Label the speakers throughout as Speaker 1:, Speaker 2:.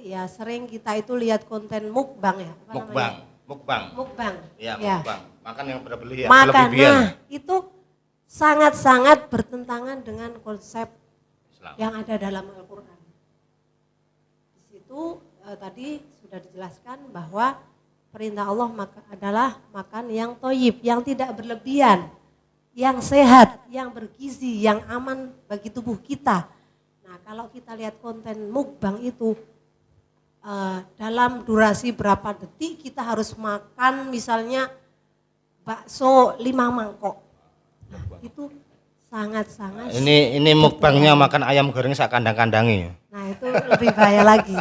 Speaker 1: ya sering kita itu lihat konten mukbang ya. Mukbang.
Speaker 2: Ya,
Speaker 1: ya.
Speaker 2: mukbang. Makan yang berlebihan.
Speaker 1: Nah, itu sangat-sangat bertentangan dengan konsep Islam yang ada dalam Al-Quran. Di situ tadi sudah dijelaskan bahwa perintah Allah adalah makan yang thayyib, yang tidak berlebihan, yang sehat, yang bergizi, yang aman bagi tubuh kita. Nah, kalau kita lihat konten mukbang itu dalam durasi berapa detik kita harus makan misalnya bakso 5 mangkok. Nah, itu sangat-sangat.
Speaker 2: Ini mukbangnya makan ayam goreng sak kandang-kandangi.
Speaker 1: Nah, itu lebih bahaya lagi.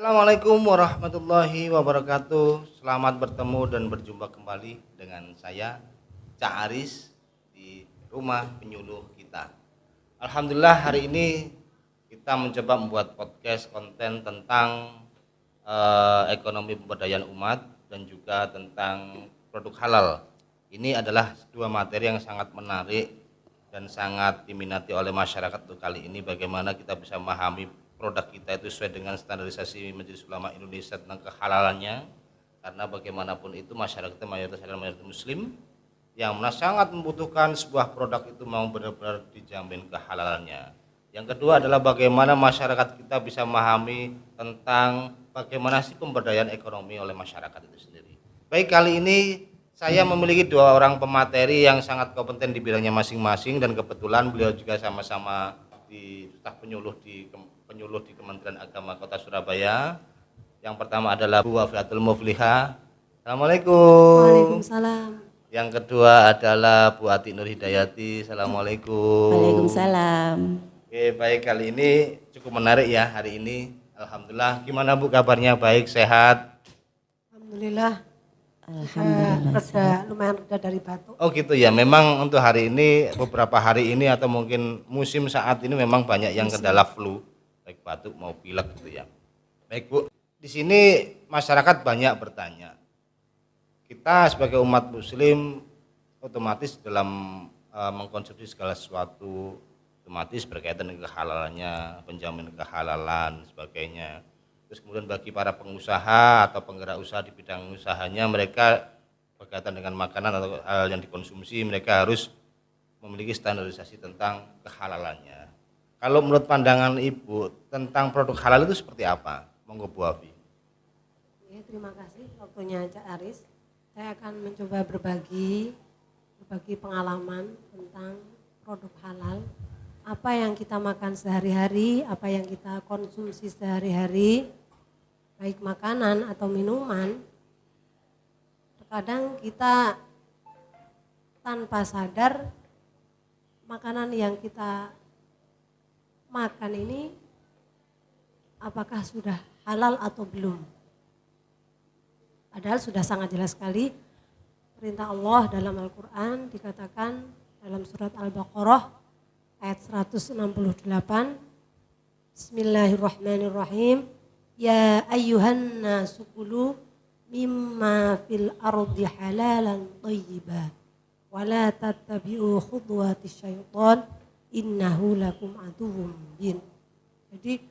Speaker 2: Assalamualaikum warahmatullahi wabarakatuh. Selamat bertemu dan berjumpa kembali dengan saya Cak Aris di Rumah Penyuluh Kita. Alhamdulillah hari ini kita mencoba membuat podcast konten tentang ekonomi pemberdayaan umat dan juga tentang produk halal. Ini adalah dua materi yang sangat menarik dan sangat diminati oleh masyarakat untuk kali ini, bagaimana kita bisa memahami produk kita itu sesuai dengan standarisasi Majelis Ulama Indonesia tentang kehalalannya, karena bagaimanapun itu masyarakat mayoritas adalah mayoritas muslim yang sangat membutuhkan sebuah produk itu mau benar-benar dijamin kehalalannya. Yang kedua adalah bagaimana masyarakat kita bisa memahami tentang bagaimana sih pemberdayaan ekonomi oleh masyarakat itu sendiri. Baik, kali ini saya memiliki dua orang pemateri yang sangat kompeten di bidangnya masing-masing, dan kebetulan beliau juga sama-sama di staf penyuluh di Kementerian Agama Kota Surabaya. Yang pertama adalah Bu Wafiatul Mufliha. Assalamualaikum.
Speaker 1: Waalaikumsalam.
Speaker 2: Yang kedua adalah Bu Ati Nur Hidayati. Assalamualaikum.
Speaker 3: Waalaikumsalam.
Speaker 2: Oke, baik, kali ini cukup menarik ya hari ini. Alhamdulillah. Gimana Bu kabarnya? Baik, sehat?
Speaker 1: Alhamdulillah. Lumayan reda dari batuk.
Speaker 2: Oh gitu ya, memang untuk hari ini, beberapa hari ini atau mungkin musim saat ini memang banyak yang kendala flu, baik batuk mau pilek gitu ya. Baik Bu, di sini masyarakat banyak bertanya. Kita sebagai umat muslim otomatis dalam mengkonsumsi segala sesuatu otomatis berkaitan dengan kehalalannya, penjamin kehalalan sebagainya. Terus kemudian bagi para pengusaha atau penggerak usaha di bidang usahanya, mereka berkaitan dengan makanan atau hal yang dikonsumsi, mereka harus memiliki standarisasi tentang kehalalannya. Kalau menurut pandangan Ibu tentang produk halal itu seperti apa? Monggo Bu Afi.
Speaker 1: Ya, terima kasih waktunya Cak Aris. Saya akan mencoba berbagi pengalaman tentang produk halal. Apa yang kita makan sehari-hari, apa yang kita konsumsi sehari-hari, baik makanan atau minuman, terkadang kita tanpa sadar makanan yang kita makan ini apakah sudah halal atau belum. Padahal sudah sangat jelas sekali perintah Allah dalam Al-Quran, dikatakan dalam surat Al-Baqarah ayat 168, Bismillahirrahmanirrahim, Ya ayyuhan nasu kulu mimma fil ardi halalan thayyiba wa la tattabi'u khutuwatis syaitan innahu lakum aduwwum mubin. Jadi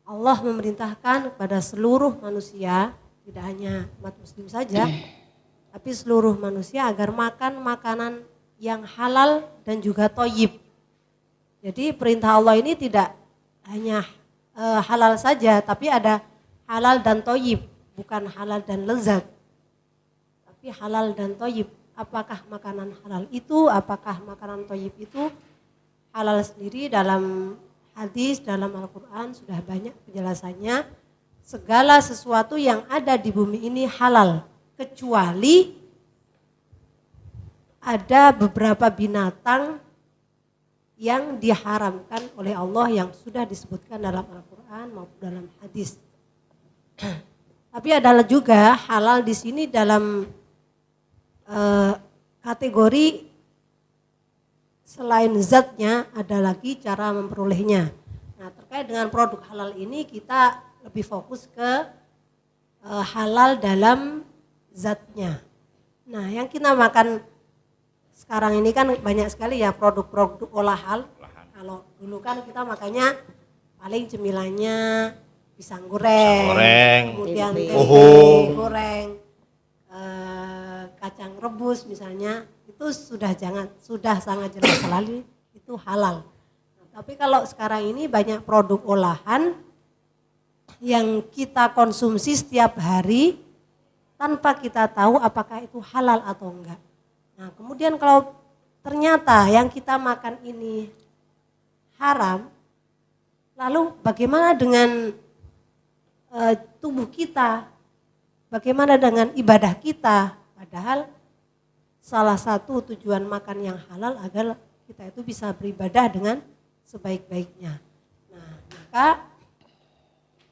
Speaker 1: Allah memerintahkan kepada seluruh manusia, tidak hanya umat muslim saja, tapi seluruh manusia agar makan makanan yang halal dan juga thayyib. Jadi perintah Allah ini tidak hanya halal saja, tapi ada halal dan thayyib, bukan halal dan lezat. Tapi halal dan thayyib. Apakah makanan halal itu, apakah makanan thayyib itu halal sendiri? Dalam hadis, dalam Al-Quran sudah banyak penjelasannya. Segala sesuatu yang ada di bumi ini halal, kecuali ada beberapa binatang yang diharamkan oleh Allah yang sudah disebutkan dalam Al-Quran maupun dalam hadis. Tapi adalah juga halal di sini dalam kategori selain zatnya, ada lagi cara memperolehnya. Nah, terkait dengan produk halal ini kita lebih fokus ke halal dalam zatnya. Nah, yang kita makan sekarang ini kan banyak sekali ya produk-produk olahan. Kalau dulu kan kita makannya paling cemilannya pisang goreng, kemudian tempe goreng, kacang rebus misalnya, itu sudah sangat jelas sekali itu halal. Nah, tapi kalau sekarang ini banyak produk olahan yang kita konsumsi setiap hari tanpa kita tahu apakah itu halal atau enggak. Nah, kemudian kalau ternyata yang kita makan ini haram, lalu bagaimana dengan tubuh kita? Bagaimana dengan ibadah kita? Padahal salah satu tujuan makan yang halal agar kita itu bisa beribadah dengan sebaik-baiknya. Nah, maka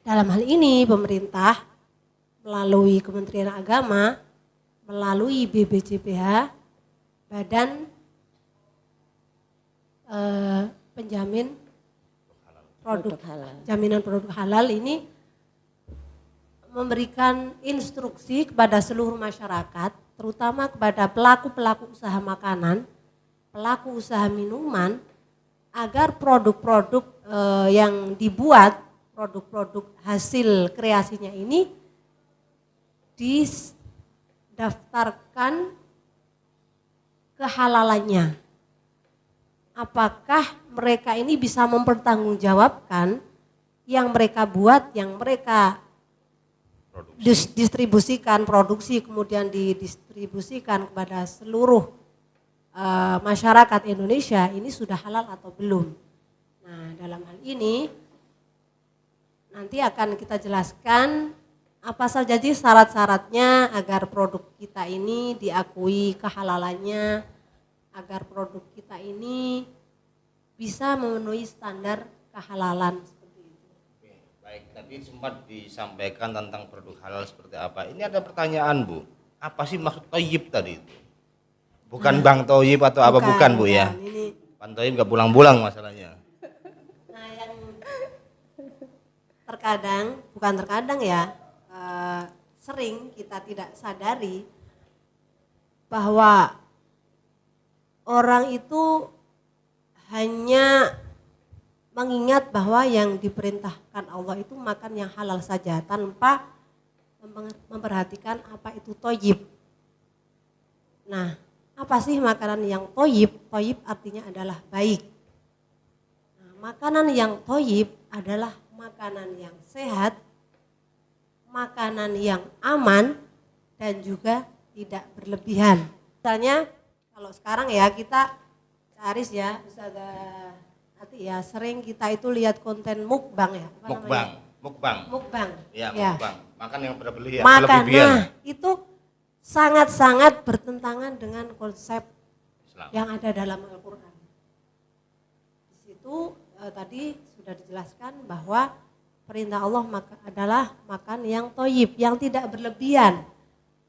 Speaker 1: dalam hal ini pemerintah melalui Kementerian Agama, melalui BPJPH, Badan Penjamin Jaminan Produk Halal ini memberikan instruksi kepada seluruh masyarakat, terutama kepada pelaku-pelaku usaha makanan, pelaku usaha minuman, agar produk-produk yang dibuat, produk-produk hasil kreasinya ini didaftarkan kehalalannya. Apakah mereka ini bisa mempertanggungjawabkan yang mereka buat, yang mereka distribusikan, produksi kemudian didistribusikan kepada seluruh masyarakat Indonesia ini sudah halal atau belum. Nah, dalam hal ini nanti akan kita jelaskan apa saja sih syarat-syaratnya agar produk kita ini diakui kehalalannya, agar produk kita ini bisa memenuhi standar kehalalan seperti itu.
Speaker 2: Oke, baik, tadi sempat disampaikan tentang produk halal seperti apa. Ini ada pertanyaan, Bu. Apa sih maksud toyib tadi itu? Bukan Bang Toyib atau apa bukan, Bu ya?
Speaker 1: Ini
Speaker 2: Bang Toyib nggak pulang-pulang masalahnya.
Speaker 1: nah, yang bukan terkadang ya, sering kita tidak sadari bahwa orang itu hanya mengingat bahwa yang diperintahkan Allah itu makan yang halal saja tanpa memperhatikan apa itu toyib. Nah, apa sih makanan yang toyib? Toyib artinya adalah baik. Nah, makanan yang toyib adalah makanan yang sehat, makanan yang aman, dan juga tidak berlebihan. Misalnya kalau sekarang ya kita Aris ya, Ustazah Ati ya, sering kita itu lihat konten mukbang ya. Mukbang.
Speaker 2: Ya,
Speaker 1: ya.
Speaker 2: mukbang. Makan yang berlebihan.
Speaker 1: Nah, itu sangat-sangat bertentangan dengan konsep Islam yang ada dalam Al-Quran. Di situ tadi sudah dijelaskan bahwa perintah Allah adalah makan yang toyib, yang tidak berlebihan,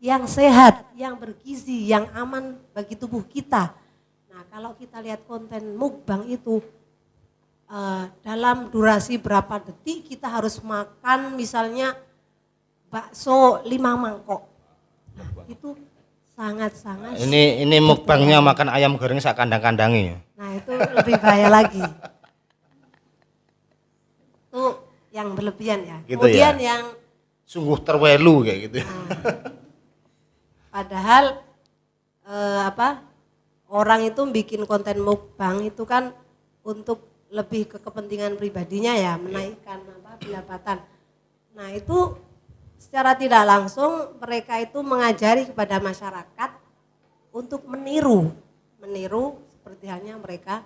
Speaker 1: yang sehat, yang bergizi, yang aman bagi tubuh kita. Nah, kalau kita lihat konten mukbang itu dalam durasi berapa detik kita harus makan misalnya bakso 5 mangkok. Nah, itu sangat-sangat.
Speaker 2: Ini mukbangnya makan ayam goreng sak kandang-kandangi.
Speaker 1: Nah, itu lebih bahaya lagi. Itu yang berlebihan ya.
Speaker 2: Gitu
Speaker 1: kemudian
Speaker 2: ya?
Speaker 1: Yang
Speaker 2: sungguh terwelu kayak gitu.
Speaker 1: Padahal orang itu bikin konten mukbang itu kan untuk lebih ke kepentingan pribadinya ya, menaikkan pendapatan. Nah, itu secara tidak langsung mereka itu mengajari kepada masyarakat untuk meniru seperti halnya mereka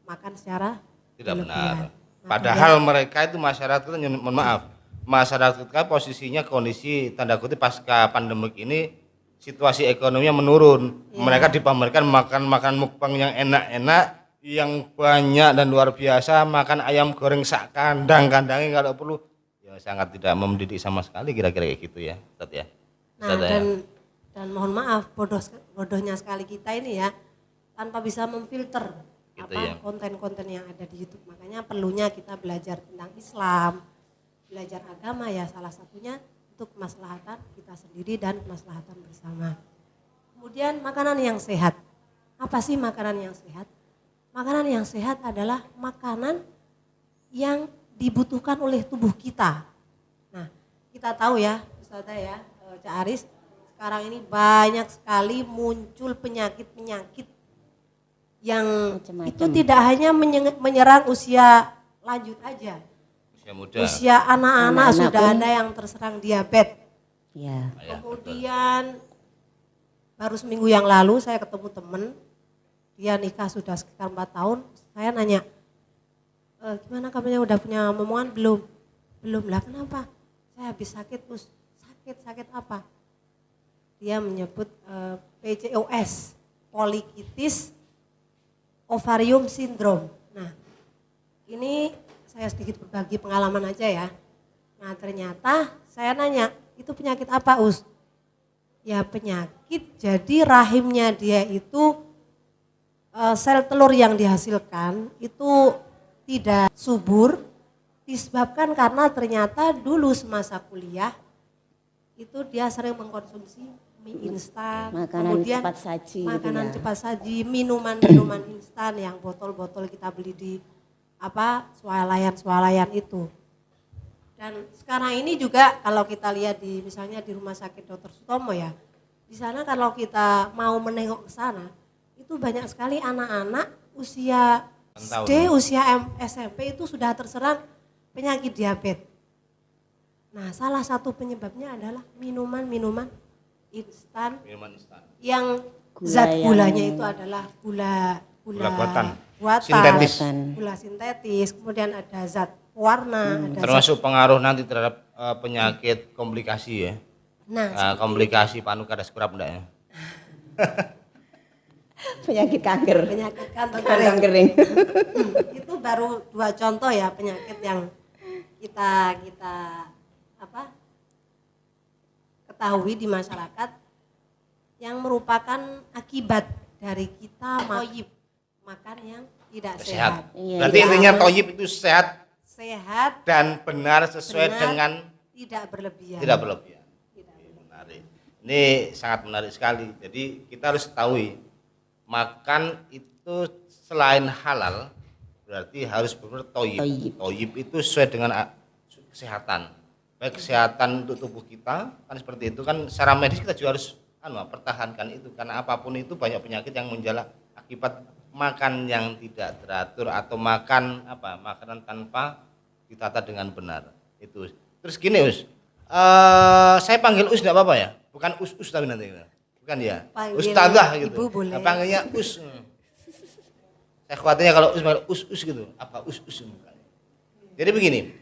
Speaker 1: makan secara
Speaker 2: tidak
Speaker 1: berlebihan.
Speaker 2: benar. Padahal mereka itu masyarakat, mohon maaf, masyarakat kita posisinya kondisi tanda kutip pasca pandemik ini situasi ekonominya menurun. Ya. Mereka dipamerkan makan mukbang yang enak-enak, yang banyak dan luar biasa, makan ayam goreng sak kandang-kandangnya kalau perlu. Ya sangat tidak mendidik sama sekali kira-kira kayak gitu ya, Ustaz ya.
Speaker 1: Nah, dan mohon maaf bodohnya sekali kita ini ya, tanpa bisa memfilter
Speaker 2: gitu
Speaker 1: ya. Konten-konten yang ada di YouTube. Makanya perlunya kita belajar tentang Islam, belajar agama ya, salah satunya untuk kemaslahatan kita sendiri dan kemaslahatan bersama. Kemudian makanan yang sehat. Apa sih makanan yang sehat? Makanan yang sehat adalah makanan yang dibutuhkan oleh tubuh kita. Nah, kita tahu ya, Ustazah ya, Cak Aris, sekarang ini banyak sekali muncul penyakit-penyakit yang
Speaker 3: Macam-macam.
Speaker 1: itu tidak hanya menyerang usia lanjut aja.
Speaker 2: Usia muda.
Speaker 1: Usia anak-anak
Speaker 3: Anak-anak
Speaker 1: sudah
Speaker 3: pun.
Speaker 1: ada yang terserang diabetes.
Speaker 3: Ya.
Speaker 2: Ya, betul.
Speaker 1: Kemudian baru seminggu yang lalu saya ketemu temen, dia nikah sudah sekitar 4 tahun. Saya nanya, gimana kabarnya, udah punya momongan belum? Belum lah, kenapa? Saya habis sakit, Us. Sakit apa? Dia menyebut PCOS, Polycystic Ovarium Syndrome. Nah, ini saya sedikit berbagi pengalaman aja ya. Nah, ternyata saya nanya, itu penyakit apa, Us? Ya penyakit, jadi rahimnya dia itu sel telur yang dihasilkan itu tidak subur, disebabkan karena ternyata dulu semasa kuliah itu dia sering mengkonsumsi mie instan,
Speaker 3: Makanan
Speaker 1: kemudian
Speaker 3: cepat saji gitu
Speaker 1: makanan
Speaker 3: ya.
Speaker 1: cepat saji, minuman instan yang botol-botol kita beli di swalayan itu. Dan sekarang ini juga kalau kita lihat di misalnya di Rumah Sakit Dr. Sutomo ya, di sana kalau kita mau menengok ke sana, itu banyak sekali anak-anak usia SD, usia SMP itu sudah terserang penyakit diabetes. Nah, salah satu penyebabnya adalah minuman instan
Speaker 2: Minuman instan.
Speaker 1: yang
Speaker 3: Gula
Speaker 1: zat
Speaker 3: yang-
Speaker 1: gulanya itu adalah gula
Speaker 2: buatan.
Speaker 1: buatan,
Speaker 2: Sintetis.
Speaker 1: gula sintetis, kemudian ada zat pewarna, ada zat.
Speaker 2: Termasuk pengaruh nanti terhadap penyakit komplikasi ya.
Speaker 1: Nah,
Speaker 2: Komplikasi panuka das kurap enggak ya?
Speaker 3: Penyakit kanker.
Speaker 1: penyakit kantong
Speaker 3: Kantong
Speaker 1: kering.
Speaker 3: kering.
Speaker 1: Itu baru 2 contoh ya penyakit yang kita ketahui di masyarakat yang merupakan akibat dari kita makan yang tidak sehat.
Speaker 2: Sehat.
Speaker 3: Iya,
Speaker 2: Berarti
Speaker 3: iya.
Speaker 2: intinya toyib itu sehat
Speaker 1: Sehat,
Speaker 2: dan benar sesuai
Speaker 1: benar,
Speaker 2: dengan
Speaker 1: tidak berlebihan.
Speaker 2: tidak berlebihan.
Speaker 1: Tidak berlebihan.
Speaker 2: Menarik. Ini sangat menarik sekali. Jadi kita harus ketahui makan itu selain halal berarti harus benar toyib.
Speaker 3: Toyib.
Speaker 2: Toyib itu sesuai dengan kesehatan. Baik kesehatan untuk tubuh kita kan seperti itu kan secara medis kita juga harus pertahankan itu karena apapun itu banyak penyakit yang menjala akibat makan yang tidak teratur atau makanan tanpa ditata dengan benar itu. Terus gini Us, saya panggil Us enggak apa-apa ya? Bukan Us tapi nanti bukan ya?
Speaker 1: Panggil
Speaker 2: Ustazah gitu.
Speaker 1: Ibu boleh.
Speaker 2: Nah, panggilnya Us. Saya khawatirnya kalau Us gitu, apa Us. Jadi begini,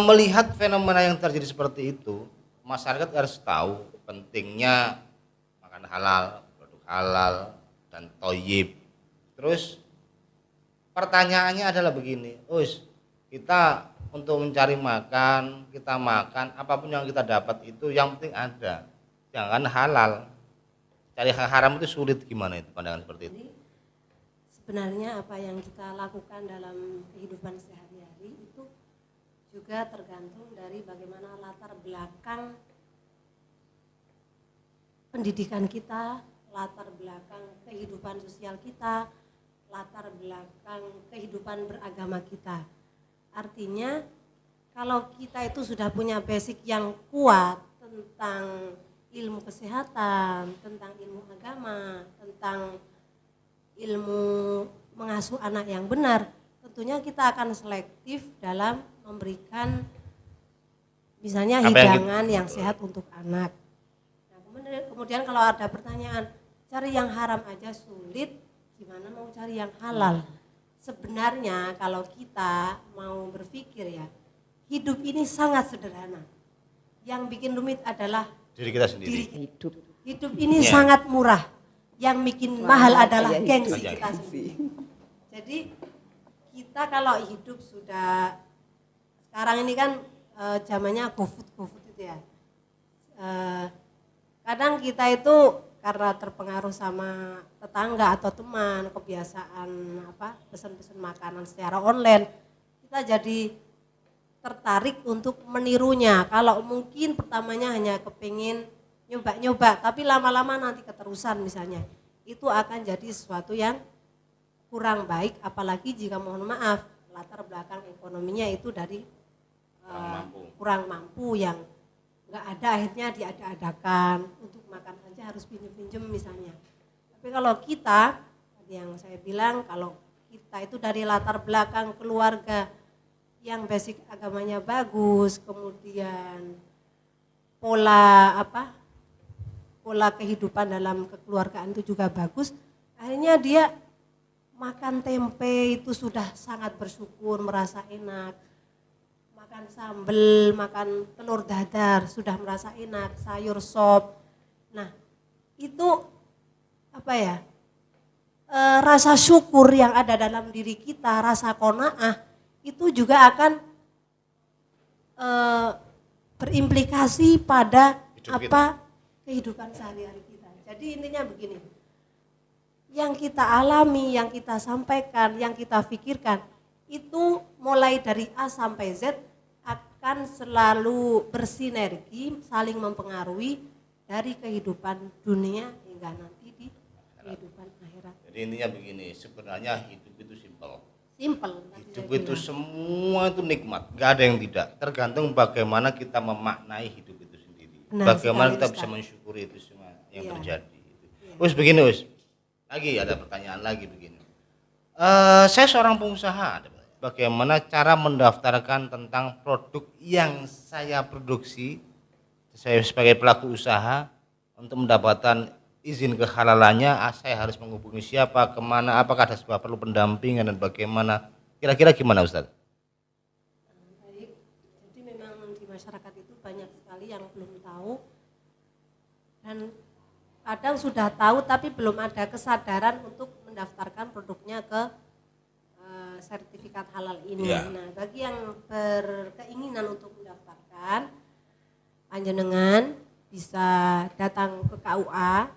Speaker 2: melihat fenomena yang terjadi seperti itu, masyarakat harus tahu pentingnya makan halal, produk halal, dan toyib. Terus pertanyaannya adalah begini, kita untuk mencari makan, kita makan, apapun yang kita dapat itu yang penting ada, jangan halal. Cari haram itu sulit, gimana itu pandangan seperti itu?
Speaker 1: Jadi sebenarnya apa yang kita lakukan dalam kehidupan sehari-hari itu juga tergantung dari bagaimana latar belakang pendidikan kita, latar belakang kehidupan sosial kita, latar belakang kehidupan beragama kita. Artinya kalau kita itu sudah punya basic yang kuat tentang ilmu kesehatan, tentang ilmu agama, tentang ilmu mengasuh anak yang benar, tentunya kita akan selektif dalam memberikan misalnya hidangan yang sehat untuk anak. Nah, kemudian kalau ada pertanyaan, cari yang haram aja sulit, gimana mau cari yang halal? Sebenarnya kalau kita mau berpikir ya, hidup ini sangat sederhana. Yang bikin rumit adalah
Speaker 2: Diri kita sendiri.
Speaker 3: Hidup.
Speaker 1: hidup ini
Speaker 2: Ya.
Speaker 1: sangat murah. Yang bikin mahal adalah
Speaker 3: Iya,
Speaker 1: gengsi
Speaker 2: hidup.
Speaker 1: kita sendiri. Jadi kita kalau hidup sudah sekarang ini kan zamannya GoFood itu ya. Kadang kita itu karena terpengaruh sama tetangga atau teman, kebiasaan pesan-pesan makanan secara online, kita jadi tertarik untuk menirunya. Kalau mungkin pertamanya hanya kepingin nyoba-nyoba, tapi lama-lama nanti keterusan misalnya, itu akan jadi sesuatu yang kurang baik, apalagi jika mohon maaf latar belakang ekonominya itu dari kurang mampu yang nggak ada, akhirnya diada-adakan untuk makan saja harus pinjem-pinjem misalnya. Tapi kalau kita, yang saya bilang, kalau kita itu dari latar belakang keluarga yang basic agamanya bagus, kemudian pola kehidupan dalam kekeluargaan itu juga bagus, akhirnya dia makan tempe itu sudah sangat bersyukur, merasa enak. Makan sambal, makan telur dadar sudah merasa enak, sayur sop. Nah, itu rasa syukur yang ada dalam diri kita, rasa qanaah itu juga akan berimplikasi pada kehidupan sehari-hari kita. Jadi intinya begini, yang kita alami, yang kita sampaikan, yang kita pikirkan itu mulai dari A sampai Z akan selalu bersinergi, saling mempengaruhi dari kehidupan dunia hingga nanti di kehidupan akhirat.
Speaker 2: Jadi intinya begini, sebenarnya hidup itu simpel. Hidup itu
Speaker 1: bilang.
Speaker 2: semua itu nikmat, nggak ada yang tidak. Tergantung bagaimana kita memaknai hidup itu sendiri.
Speaker 1: Benar
Speaker 2: Bagaimana
Speaker 1: sekali,
Speaker 2: kita
Speaker 1: Ustaz.
Speaker 2: bisa mensyukuri itu semua yang
Speaker 1: Iya.
Speaker 2: terjadi. Us begini Us, lagi ada pertanyaan lagi begini. Saya seorang pengusaha, bagaimana cara mendaftarkan tentang produk yang saya produksi, saya sebagai pelaku usaha untuk mendapatkan izin kehalalannya, saya harus menghubungi siapa, kemana, apakah ada sebuah perlu pendampingan dan bagaimana, kira-kira gimana Ustaz?
Speaker 1: Baik, jadi memang di masyarakat itu banyak sekali yang belum tahu dan kadang sudah tahu tapi belum ada kesadaran untuk mendaftarkan produknya ke sertifikat halal ini.
Speaker 2: Ya.
Speaker 1: Nah, bagi yang berkeinginan untuk mendaftarkan, panjenengan bisa datang ke KUA,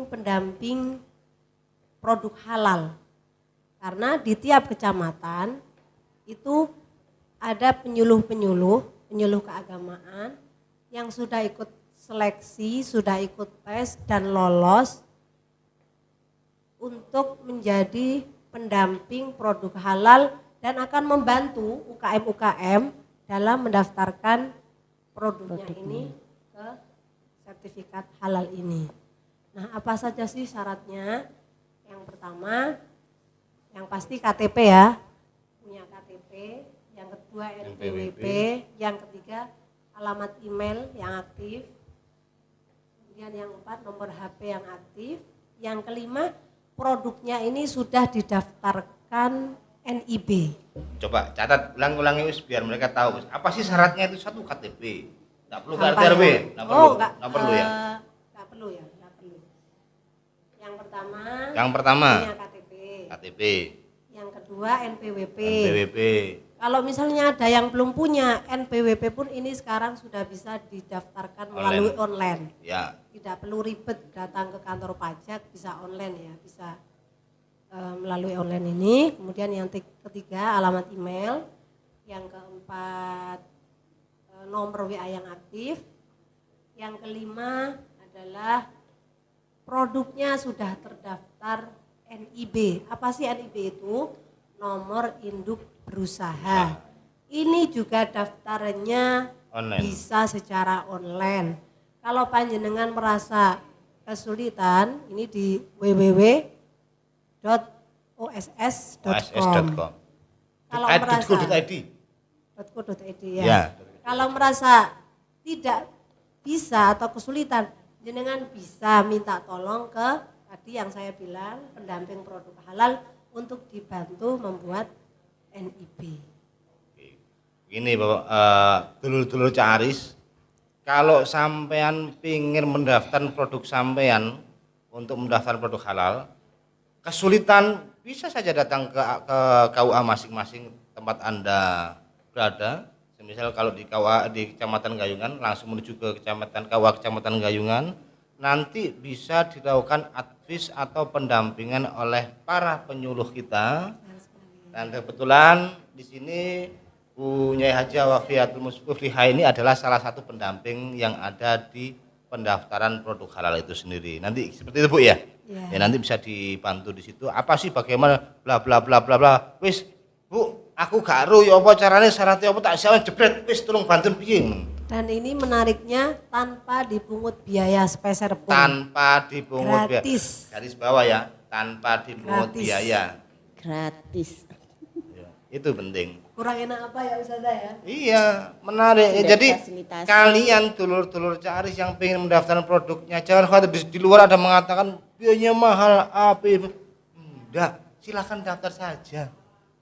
Speaker 1: pendamping produk halal. Karena di tiap kecamatan itu ada penyuluh keagamaan yang sudah ikut seleksi, sudah ikut tes dan lolos untuk menjadi pendamping produk halal dan akan membantu UKM-UKM dalam mendaftarkan produknya ini ke sertifikat halal ini. Nah, apa saja sih syaratnya? Yang pertama, yang pasti KTP ya, punya KTP. Yang kedua NPWP, yang ketiga alamat email yang aktif. Kemudian yang keempat nomor HP yang aktif. Yang kelima, produknya ini sudah didaftarkan NIB.
Speaker 2: Coba catat ulang-ulangi Us biar mereka tahu Us. Apa sih syaratnya itu? Satu KTP. Enggak perlu
Speaker 1: Apa
Speaker 2: KRT RW?
Speaker 1: ya?
Speaker 2: Enggak perlu.
Speaker 1: Enggak
Speaker 2: perlu ya.
Speaker 1: Enggak perlu ya, enggak perlu.
Speaker 2: Yang pertama
Speaker 1: punya KTP.
Speaker 2: KTP,
Speaker 1: Yang kedua NPWP.
Speaker 2: NPWP.
Speaker 1: Kalau misalnya ada yang belum punya NPWP pun ini sekarang sudah bisa didaftarkan melalui online.
Speaker 2: Ya.
Speaker 1: Tidak perlu ribet datang ke kantor pajak, bisa online ya, bisa melalui online ini. Kemudian yang ketiga alamat email, yang keempat nomor WA yang aktif, yang kelima adalah produknya sudah terdaftar NIB. Apa sih NIB itu? Nomor induk berusaha. Ini juga daftarnya
Speaker 2: Online.
Speaker 1: bisa secara online. Kalau panjenengan merasa kesulitan, ini di www.oss.com.
Speaker 2: oss.com.
Speaker 1: Kalau
Speaker 2: .id,
Speaker 1: merasa
Speaker 2: .id.
Speaker 1: .co.id ya.
Speaker 2: Ya.
Speaker 1: Kalau merasa tidak bisa atau kesulitan, jenengan bisa minta tolong ke tadi yang saya bilang pendamping produk halal untuk dibantu membuat NIB.
Speaker 2: Gini Bapak, dulur-dulur Caris, kalau sampean pingin mendaftar produk sampean untuk mendaftar produk halal, kesulitan bisa saja datang ke KUA masing-masing tempat Anda berada. Misal kalau di KUA di Kecamatan Gayungan langsung menuju ke KUA Kecamatan Gayungan, nanti bisa dilakukan advis atau pendampingan oleh para penyuluh kita. Dan kebetulan di sini Bu Nyai Haja Wafiatul Muflihah ini adalah salah satu pendamping yang ada di pendaftaran produk halal itu sendiri. Nanti seperti itu Bu ya?
Speaker 1: Ya.
Speaker 2: Ya nanti bisa dibantu di situ. Apa sih bagaimana bla bla bla bla bla. Wis Bu, aku gak ero ya apa carane syaratnya apa tak siawan jebret wis tolong bantu piye.
Speaker 1: Dan ini menariknya tanpa dipungut biaya speser pun.
Speaker 2: Tanpa dipungut biaya.
Speaker 1: Gratis.
Speaker 2: Garis bawah ya, tanpa dipungut
Speaker 1: Gratis.
Speaker 2: biaya.
Speaker 3: Gratis.
Speaker 2: Ya, itu penting.
Speaker 1: Kurang enak apa ya Ustazah ya?
Speaker 2: Iya, menarik.
Speaker 3: Sudah
Speaker 2: Jadi
Speaker 3: fasilitasi.
Speaker 2: kalian dulur-dulur Caris yang pengen mendaftarkan produknya, jangan khawatir di luar ada mengatakan biayanya mahal apa. Enggak, silakan daftar saja.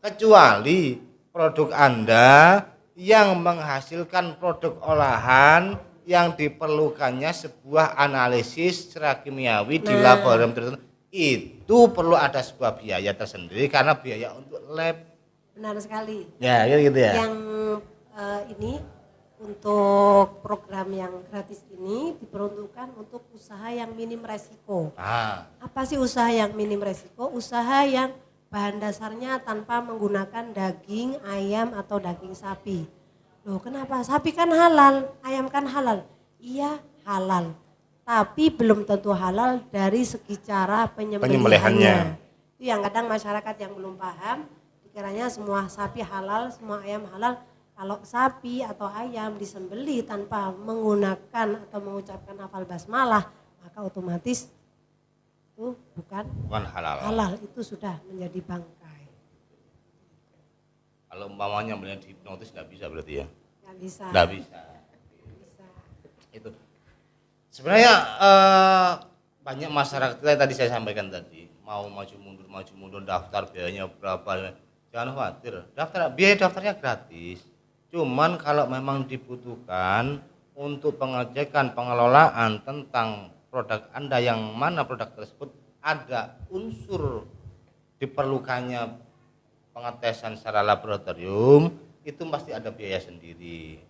Speaker 2: Kecuali produk Anda yang menghasilkan produk olahan yang diperlukannya sebuah analisis secara kimiawi di laboratorium tertentu, itu perlu ada sebuah biaya tersendiri karena biaya untuk lab.
Speaker 1: Benar sekali.
Speaker 2: Ya, gitu ya.
Speaker 1: Yang ini untuk program yang gratis ini diperuntukkan untuk usaha yang minim resiko. Apa sih usaha yang minim resiko? Usaha yang bahan dasarnya tanpa menggunakan daging ayam atau daging sapi. Loh kenapa? Sapi kan halal, ayam kan halal. Iya halal, tapi belum tentu halal dari segi cara penyembelihannya. Itu yang kadang masyarakat yang belum paham, dikiranya semua sapi halal, semua ayam halal. Kalau sapi atau ayam disembeli tanpa menggunakan atau mengucapkan lafal basmalah, maka otomatis itu bukan
Speaker 2: halal.
Speaker 1: halal, itu sudah menjadi bangkai.
Speaker 2: Kalau umpamanya benar dihipnotis nggak bisa berarti ya?
Speaker 1: Nggak bisa.
Speaker 2: Nggak bisa.
Speaker 1: Bisa.
Speaker 2: Itu sebenarnya banyak masyarakat kita yang tadi saya sampaikan tadi mau maju mundur daftar biayanya berapa, jangan khawatir, biaya daftarnya gratis. Cuman kalau memang dibutuhkan untuk pengecekan pengelolaan tentang produk Anda yang mana produk tersebut ada unsur diperlukannya pengetesan secara laboratorium, itu pasti ada biaya sendiri.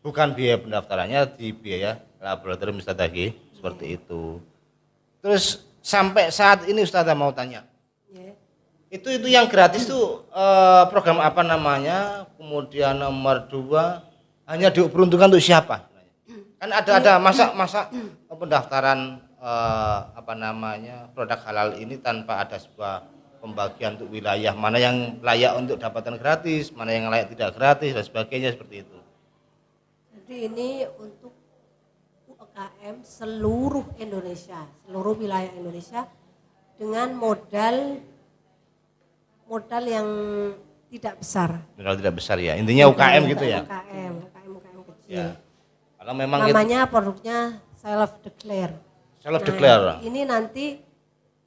Speaker 2: Bukan biaya pendaftarannya, di biaya laboratorium Ustaz lagi, seperti itu. Terus sampai saat ini Ustaz mau tanya.
Speaker 1: Ya.
Speaker 2: Itu yang gratis tuh program apa namanya? Kemudian nomor 2 hanya diperuntukkan untuk siapa? Kan ada masa pendaftaran apa namanya produk halal ini tanpa ada sebuah pembagian untuk wilayah mana yang layak untuk dapatkan gratis, mana yang layak tidak gratis dan sebagainya seperti itu.
Speaker 1: Jadi ini untuk UMKM seluruh Indonesia, seluruh wilayah Indonesia dengan modal yang tidak besar.
Speaker 2: Modal tidak besar ya. Intinya UKM gitu ya.
Speaker 1: UKM kecil.
Speaker 2: Ya. Kalau memang
Speaker 1: namanya produknya self declare.
Speaker 2: Self declare.
Speaker 1: Ini nanti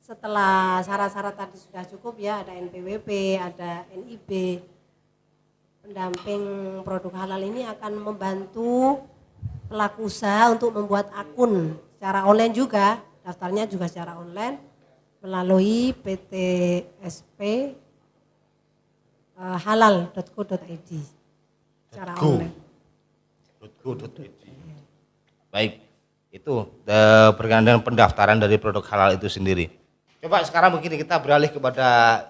Speaker 1: setelah syarat-syarat tadi sudah cukup ya, ada NPWP, ada NIB. Pendamping produk halal ini akan membantu pelaku usaha untuk membuat akun secara online juga, daftarnya juga secara online melalui PTSP halal.co.id secara online.
Speaker 2: Baik, itu berkaitan dengan pendaftaran dari produk halal itu sendiri. Coba sekarang begini, kita beralih kepada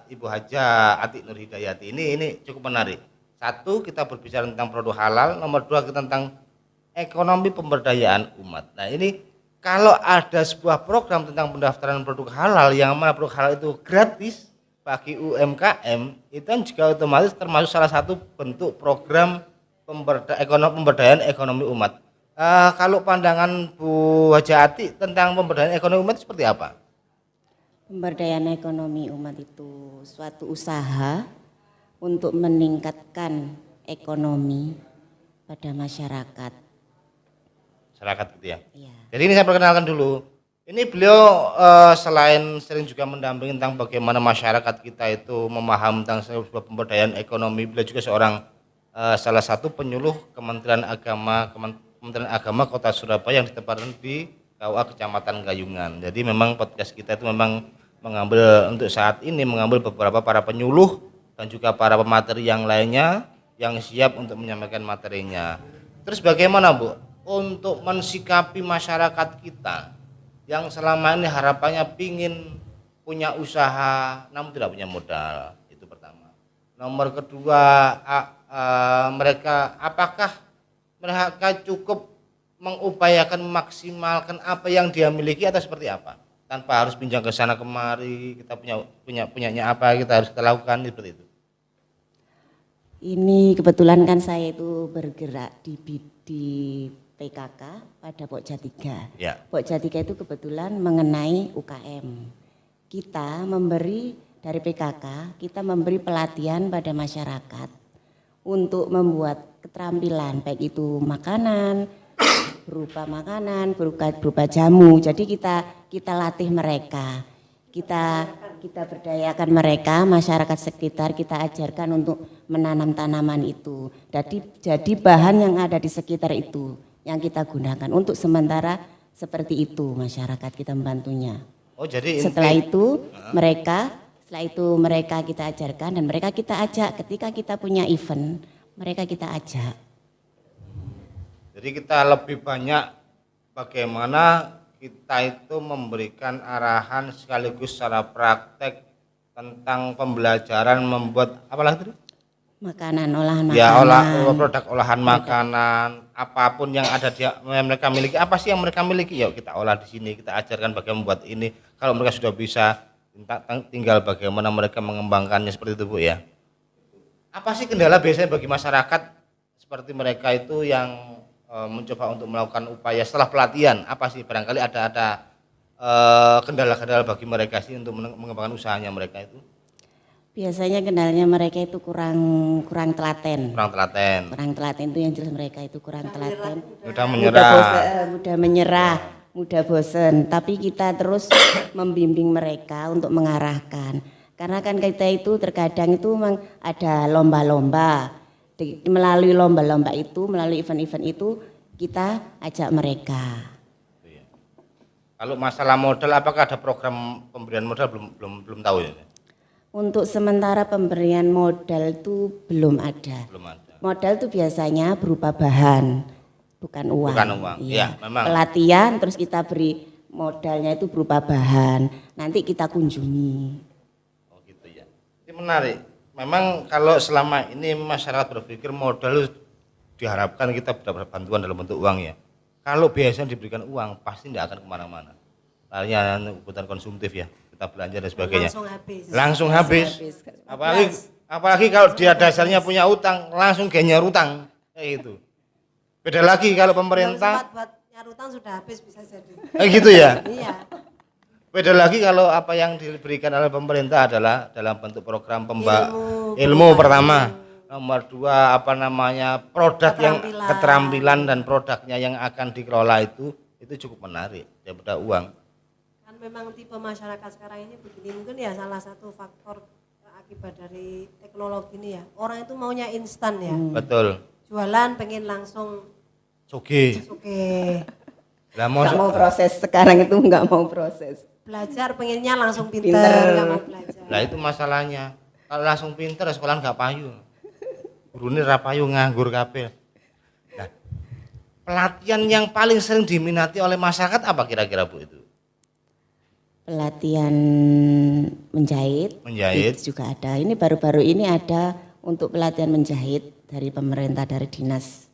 Speaker 2: Ibu Haja Atik Nur Hidayati. Ini cukup menarik. 1, kita berbicara tentang produk halal. Nomor 2, kita tentang ekonomi pemberdayaan umat. Nah ini kalau ada sebuah program tentang pendaftaran produk halal yang mana produk halal itu gratis bagi UMKM, itu kan juga otomatis termasuk salah satu bentuk program pemberdayaan ekonomi umat. Kalau pandangan Bu Haja Atik tentang pemberdayaan ekonomi umat seperti apa?
Speaker 3: Pemberdayaan ekonomi umat itu suatu usaha untuk meningkatkan ekonomi pada masyarakat.
Speaker 2: Masyarakat gitu ya?
Speaker 3: Iya.
Speaker 2: Jadi ini saya perkenalkan dulu. Ini beliau selain sering juga mendampingi tentang bagaimana masyarakat kita itu memahami tentang sebuah pemberdayaan ekonomi, beliau juga salah satu penyuluh Kementerian Agama Kota Surabaya yang ditempatkan di KUA Kecamatan Gayungan. Jadi memang podcast kita itu memang untuk saat ini mengambil beberapa para penyuluh dan juga para pemateri yang lainnya yang siap untuk menyampaikan materinya. Terus bagaimana Bu untuk mensikapi masyarakat kita yang selama ini harapannya pingin punya usaha namun tidak punya modal, itu pertama. Nomor kedua mereka, apakah mereka cukup mengupayakan memaksimalkan apa yang dia miliki atau seperti apa? Tanpa harus pinjam ke sana kemari, kita punyanya apa kita harus kita lakukan seperti itu.
Speaker 3: Ini kebetulan kan saya itu bergerak di PKK pada Pokja 3.
Speaker 2: Ya.
Speaker 3: Pokja 3 itu kebetulan mengenai UKM. Kita memberi dari PKK, kita memberi pelatihan pada masyarakat untuk membuat keterampilan, baik itu makanan, berupa jamu. Jadi kita latih mereka, kita berdayakan mereka, masyarakat sekitar kita ajarkan untuk menanam tanaman itu. Jadi bahan yang ada di sekitar itu yang kita gunakan untuk sementara seperti itu, masyarakat kita membantunya.
Speaker 2: Oh, jadi
Speaker 3: setelah itu mereka kita ajarkan dan mereka kita ajak ketika kita punya event, mereka kita ajak.
Speaker 2: Jadi kita lebih banyak bagaimana kita itu memberikan arahan sekaligus secara praktek tentang pembelajaran membuat apalagi itu?
Speaker 3: Makanan, olahan makanan.
Speaker 2: Ya, produk olahan makanan, apapun yang ada yang mereka miliki, apa sih yang mereka miliki? Yuk kita olah di sini, kita ajarkan bagaimana membuat ini. Kalau mereka sudah bisa, tinggal bagaimana mereka mengembangkannya seperti itu, Bu ya. Apa sih kendala biasanya bagi masyarakat seperti mereka itu yang mencoba untuk melakukan upaya setelah pelatihan? Apa sih barangkali ada kendala-kendala bagi mereka sih untuk mengembangkan usahanya mereka itu?
Speaker 3: Biasanya kendalanya mereka itu kurang telaten.
Speaker 2: Kurang
Speaker 3: telaten itu yang jelas mereka itu kurang telaten.
Speaker 2: Mudah menyerah.
Speaker 3: Mudah menyerah, mudah bosen. Tapi kita terus membimbing mereka untuk mengarahkan. Karena kan kita itu terkadang itu memang ada lomba-lomba. Melalui lomba-lomba itu, melalui event-event itu kita ajak mereka.
Speaker 2: Kalau masalah modal, apakah ada program pemberian modal? Belum tahu ya.
Speaker 3: Untuk sementara pemberian modal itu belum ada. Modal itu biasanya berupa bahan, bukan uang.
Speaker 2: Ya, memang.
Speaker 3: Pelatihan terus kita beri modalnya itu berupa bahan. Nanti kita kunjungi.
Speaker 2: Oh gitu ya. Ini menarik. Memang kalau selama ini masyarakat berpikir modal itu diharapkan kita dapat bantuan dalam bentuk uang ya. Kalau biasanya diberikan uang pasti tidak akan kemana-mana. Lainnya kebutuhan konsumtif ya. Kita belanja dan sebagainya. Langsung habis. Apalagi kalau dia dasarnya punya utang, langsung genyer utang kayak gitu. Beda lagi kalau pemerintah
Speaker 1: buat nyari utang sudah habis bisa jadi.
Speaker 2: Gitu ya.
Speaker 1: Iya.
Speaker 2: Beda lagi kalau apa yang diberikan oleh pemerintah adalah dalam bentuk program ilmu pertama. Nomor 2 produk yang keterampilan dan produknya yang akan dikelola itu cukup menarik daripada uang.
Speaker 1: Memang tipe masyarakat sekarang ini begini, mungkin ya salah satu faktor akibat dari teknologi ini ya, orang itu maunya instan ya.
Speaker 2: Betul.
Speaker 1: Jualan pengen langsung
Speaker 2: Soge.
Speaker 3: Nggak mau proses sekarang itu nggak mau proses.
Speaker 1: Belajar pengennya langsung pinter. Nggak mau belajar.
Speaker 2: Lah itu masalahnya, kalau langsung pinter sekolah nggak payu. Gurune ra payu nganggur kabeh. Nah, pelatihan yang paling sering diminati oleh masyarakat apa kira-kira Bu itu?
Speaker 3: Pelatihan menjahit itu juga ada. Ini baru-baru ini ada untuk pelatihan menjahit dari pemerintah, dari dinas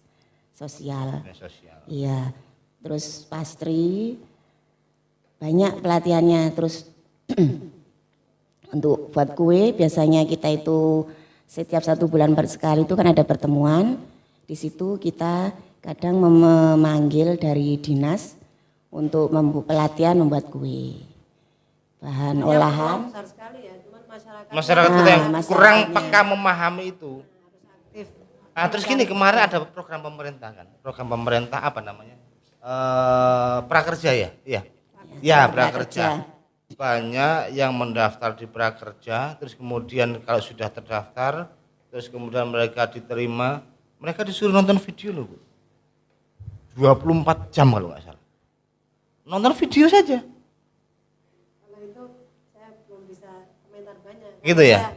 Speaker 3: sosial. Iya. Terus pastry banyak pelatihannya. Terus untuk buat kue biasanya kita itu setiap 1 bulan sekali itu kan ada pertemuan. Di situ kita kadang memanggil dari dinas untuk pelatihan membuat kue. Bahan olahan.
Speaker 1: Besar sekali ya, cuman
Speaker 2: masyarakat kita yang kurang peka memahami itu. Nah, terus gini, kemarin ada program pemerintah kan, apa namanya? Prakerja ya, iya. Ya, prakerja. Banyak yang mendaftar di prakerja, terus kemudian kalau sudah terdaftar, terus kemudian mereka diterima, mereka disuruh nonton video loh, Bu. 24 jam kalau nggak salah. Nonton video saja. Gitu ya.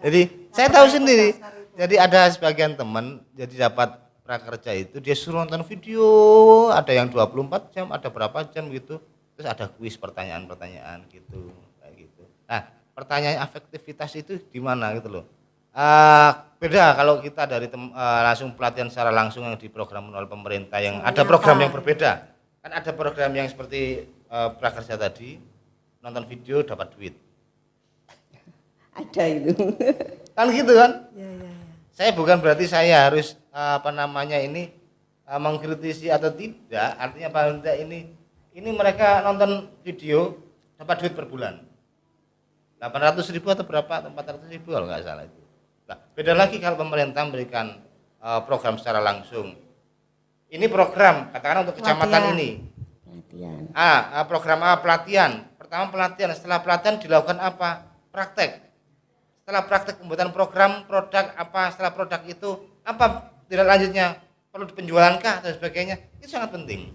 Speaker 2: Jadi saya tahu sendiri. Jadi ada sebagian teman jadi dapat prakerja itu dia suruh nonton video, ada yang 24 jam, ada berapa jam gitu. Terus ada kuis pertanyaan-pertanyaan gitu, kayak gitu. Nah, pertanyaan efektivitas itu di mana gitu loh. Beda kalau kita dari langsung pelatihan secara langsung yang diprogram oleh pemerintah yang ada program yang berbeda. Kan ada program yang seperti prakerja tadi, nonton video dapat duit.
Speaker 3: Ada itu.
Speaker 2: Kan gitu kan?
Speaker 1: Ya, ya, ya.
Speaker 2: Saya bukan berarti saya harus ini mengkritisi atau tidak. Artinya apa tidak ini mereka nonton video dapat duit per bulan. 800.000 atau berapa atau 400.000 kalau nggak salah itu. Nah, beda lagi kalau pemerintah memberikan program secara langsung. Ini program katakan untuk kecamatan ini.
Speaker 3: Pelatihan.
Speaker 2: Program pelatihan. Pertama pelatihan, setelah pelatihan dilakukan apa? Praktek. Setelah praktek pembuatan program, produk apa, setelah produk itu apa tindak lanjutnya? Perlu penjualankah atau sebagainya? Itu sangat penting.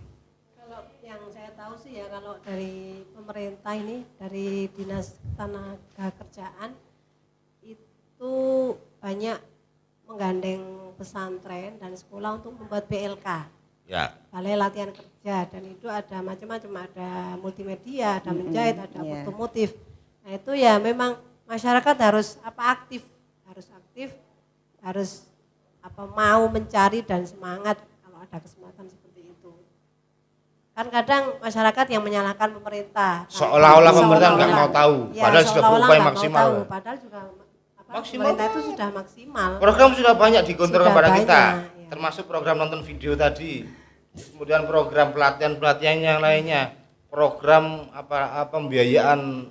Speaker 1: Kalau yang saya tahu sih ya, kalau dari pemerintah ini, dari Dinas Tenaga Kerjaan itu banyak menggandeng pesantren dan sekolah untuk membuat BLK.
Speaker 2: Ya.
Speaker 1: Balai latihan kerja, dan itu ada macam-macam, ada multimedia, ada menjahit, ada otomotif. Nah itu ya memang masyarakat harus aktif, harus mau mencari dan semangat kalau ada kesempatan seperti itu. Kan kadang masyarakat yang menyalahkan pemerintah.
Speaker 2: Seolah-olah pemerintah nggak mau tahu,
Speaker 1: ya,
Speaker 2: padahal sudah berupaya maksimal.
Speaker 1: Padahal juga
Speaker 2: Maksimal.
Speaker 1: pemerintah itu sudah maksimal.
Speaker 2: Program sudah banyak digontor kepada kita,
Speaker 1: ya.
Speaker 2: termasuk program nonton video tadi, kemudian program pelatihan yang lainnya, program pembiayaan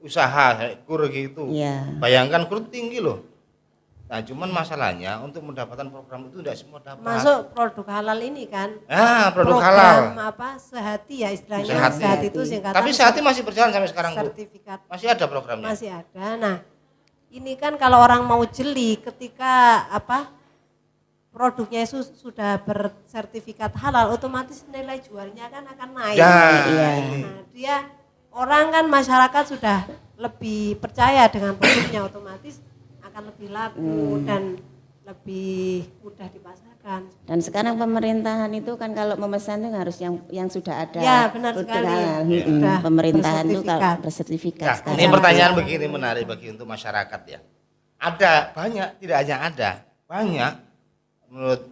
Speaker 2: usaha kur gitu.
Speaker 3: Ya.
Speaker 2: Bayangkan kur tinggi loh. Nah, cuman masalahnya untuk mendapatkan program itu tidak semua dapat.
Speaker 1: Masuk produk halal ini kan.
Speaker 2: Produk
Speaker 1: program
Speaker 2: halal.
Speaker 1: Sehati ya istilahnya. Sehati itu singkatan.
Speaker 2: Tapi Sehati masih berjalan sampai sekarang, Bu.
Speaker 1: Sertifikat.
Speaker 2: Masih ada programnya.
Speaker 1: Masih ada. Nah, ini kan kalau orang mau jeli ketika produknya itu sudah bersertifikat halal, otomatis nilai jualnya kan akan naik. Nah, orang kan masyarakat sudah lebih percaya dengan produknya, otomatis akan lebih laku dan lebih mudah dipasarkan.
Speaker 3: Dan sekarang pemerintahan itu kan kalau memesan itu harus yang sudah ada.
Speaker 1: Ya benar sekali.
Speaker 3: Pemerintahan itu kalau bersertifikat.
Speaker 2: Nah, ini pertanyaan begini menarik bagi untuk masyarakat ya. Ada banyak, tidak hanya ada, banyak menurut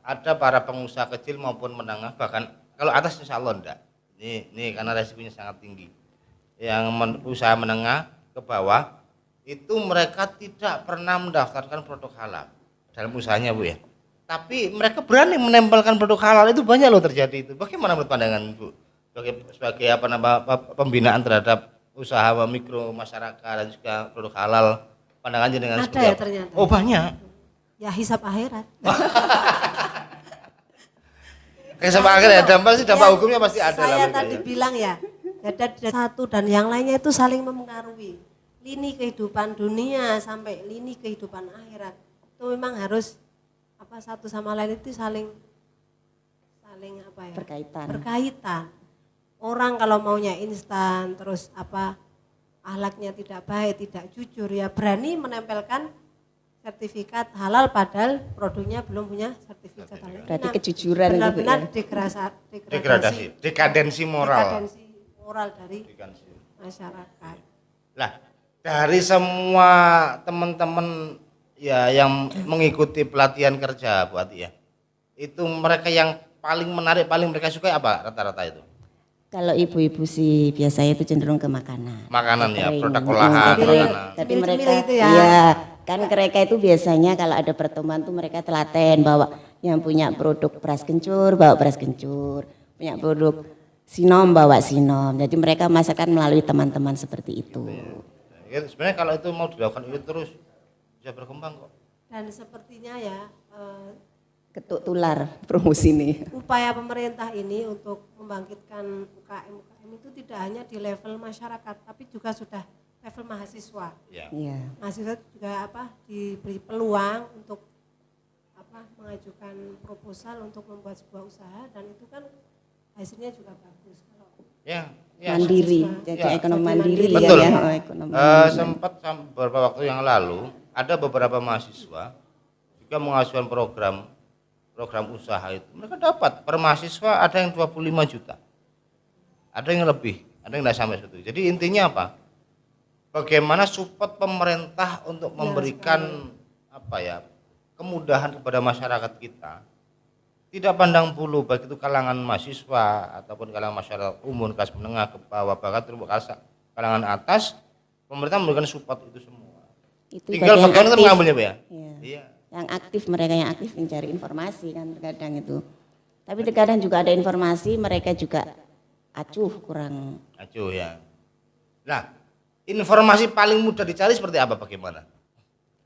Speaker 2: ada para pengusaha kecil maupun menengah, bahkan kalau atas insya Allah enggak. Ini karena resikonya sangat tinggi. Yang usaha menengah ke bawah itu mereka tidak pernah mendaftarkan produk halal dalam usahanya, Bu ya. Tapi mereka berani menempelkan produk halal, itu banyak loh terjadi itu. Bagaimana menurut pandangan Bu? Sebagai pembinaan terhadap usaha mikro masyarakat dan juga produk halal, pandangannya dengan
Speaker 1: ada ya ternyata.
Speaker 2: Oh banyak.
Speaker 1: Ya hisab akhirat.
Speaker 2: Hisab akhirat dampak hukumnya pasti ada.
Speaker 1: Saya tadi bilang ya, ada satu dan yang lainnya itu saling mempengaruhi. Lini kehidupan dunia sampai lini kehidupan akhirat itu memang harus satu sama lain itu saling berkaitan. Orang kalau maunya instan terus akhlaknya tidak baik, tidak jujur, ya berani menempelkan sertifikat halal padahal produknya belum punya sertifikat halal.
Speaker 3: Berarti kejujuran
Speaker 1: benar-benar
Speaker 2: dekadensi moral
Speaker 1: dari masyarakat.
Speaker 2: Lah, dari semua teman-teman ya yang mengikuti pelatihan kerja Bu Ati ya, itu mereka yang paling menarik, paling mereka suka apa rata-rata itu?
Speaker 3: Kalau ibu-ibu sih biasanya itu cenderung ke makanan.
Speaker 2: Makanan ya, produk olahan.
Speaker 3: Tapi mereka itu ya kan mereka itu biasanya kalau ada pertemuan tuh mereka telaten bawa yang punya produk beras kencur, bawa beras kencur, punya produk sinom, bawa sinom. Jadi mereka masakan melalui teman-teman seperti itu.
Speaker 2: Ya, sebenarnya kalau itu mau dilakukan itu terus bisa berkembang kok.
Speaker 1: Dan sepertinya ya
Speaker 3: ketuk tular promosi ini.
Speaker 1: Upaya pemerintah ini untuk membangkitkan UKM itu tidak hanya di level masyarakat, tapi juga sudah level mahasiswa.
Speaker 2: Ya.
Speaker 1: Mahasiswa juga diberi peluang untuk mengajukan proposal untuk membuat sebuah usaha, dan itu kan hasilnya juga bagus.
Speaker 2: Ya,
Speaker 3: mandiri, jadi ekonomi mandiri.
Speaker 2: Betul.
Speaker 3: Ya,
Speaker 2: sempat beberapa waktu yang lalu ada beberapa mahasiswa juga mengajukan program usaha itu. Mereka dapat per mahasiswa ada yang 25 juta. Ada yang lebih, ada yang tidak sampai situ. Jadi intinya apa? bagaimana support pemerintah untuk memberikan kemudahan kepada masyarakat kita, tidak pandang bulu baik itu kalangan mahasiswa ataupun kalangan masyarakat umum, kelas menengah ke bawah, bahkan termasuk kalangan atas, pemerintah memberikan support itu semua.
Speaker 3: Itu
Speaker 2: Tinggal
Speaker 3: bagi yang
Speaker 2: bagaimana
Speaker 3: aktif.
Speaker 2: mengambilnya, Pak ya?
Speaker 3: Iya. Yang aktif, mereka yang aktif mencari informasi kan terkadang itu. Tapi terkadang juga ada informasi mereka juga kurang.
Speaker 2: Acuh ya. Nah, informasi paling mudah dicari seperti apa, bagaimana?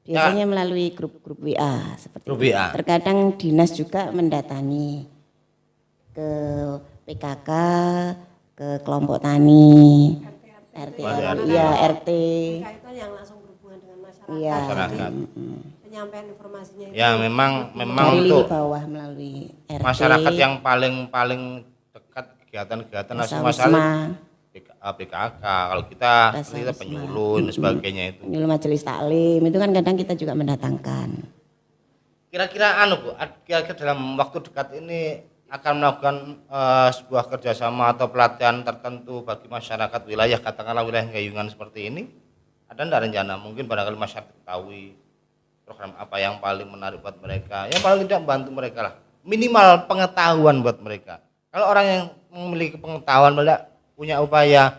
Speaker 3: Biasanya melalui grup-grup WA seperti
Speaker 2: Grup
Speaker 3: itu.
Speaker 2: WA.
Speaker 3: Terkadang dinas juga mendatangi ke PKK, ke kelompok tani, RT, RT.
Speaker 1: Mereka itu yang langsung berhubungan dengan masyarakat.
Speaker 3: Iya.
Speaker 2: Masyarakat.
Speaker 1: Penyampaian informasinya itu.
Speaker 2: Ya memang
Speaker 3: Dari
Speaker 2: untuk
Speaker 3: bawah melalui RT.
Speaker 2: masyarakat yang paling dekat kegiatan-kegiatan masalah PKK, kalau kita penyuluh dan sebagainya itu.
Speaker 3: Penyuluh majelis taklim itu kan kadang kita juga mendatangkan.
Speaker 2: Kira-kira Bu, kira-kira dalam waktu dekat ini akan melakukan sebuah kerjasama atau pelatihan tertentu bagi masyarakat wilayah, katakanlah wilayah Gayungan seperti ini, ada enggak rencana? Mungkin barangkali masyarakat ketahui program apa yang paling menarik buat mereka, yang paling tidak membantu mereka lah, minimal pengetahuan buat mereka. Kalau orang yang memiliki pengetahuan, punya upaya,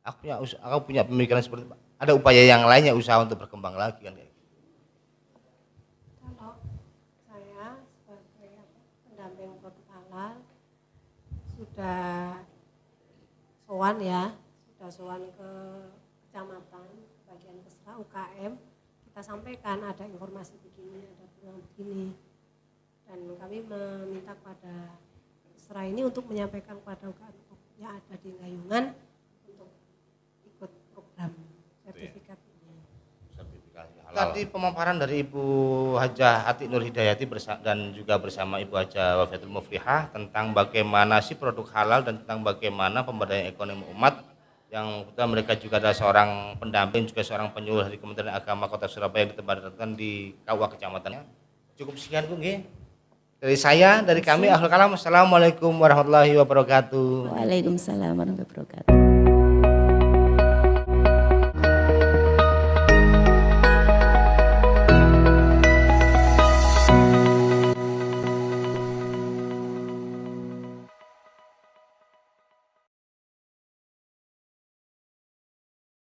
Speaker 2: aku punya pemikiran seperti itu, ada upaya yang lainnya, usaha untuk berkembang lagi kan kayak gitu.
Speaker 1: Kalau saya sebagai pendamping produk halal sudah sowan ke kecamatan, bagian Kesra, UKM, kita sampaikan ada informasi begini, ada peluang begini, dan kami meminta kepada Kesra ini untuk menyampaikan kepada UKM yang ada di Gayungan untuk ikut program sertifikat ini.
Speaker 2: Sertifikasi halal. Tadi pemaparan dari Ibu Hajah Ati Nur Hidayati dan juga bersama Ibu Hajah Wafiatul Muflihah tentang bagaimana sih produk halal dan tentang bagaimana pemberdayaan ekonomi umat, yang kebetulan mereka juga adalah seorang pendamping, juga seorang penyuluh dari Kementerian Agama Kota Surabaya yang ditempatkan di KUA kecamatannya. Cukup sekian Bu nggih. Dari saya, dari kami Ahlul Kalam. Assalamualaikum warahmatullahi wabarakatuh.
Speaker 3: Waalaikumsalam warahmatullahi wabarakatuh.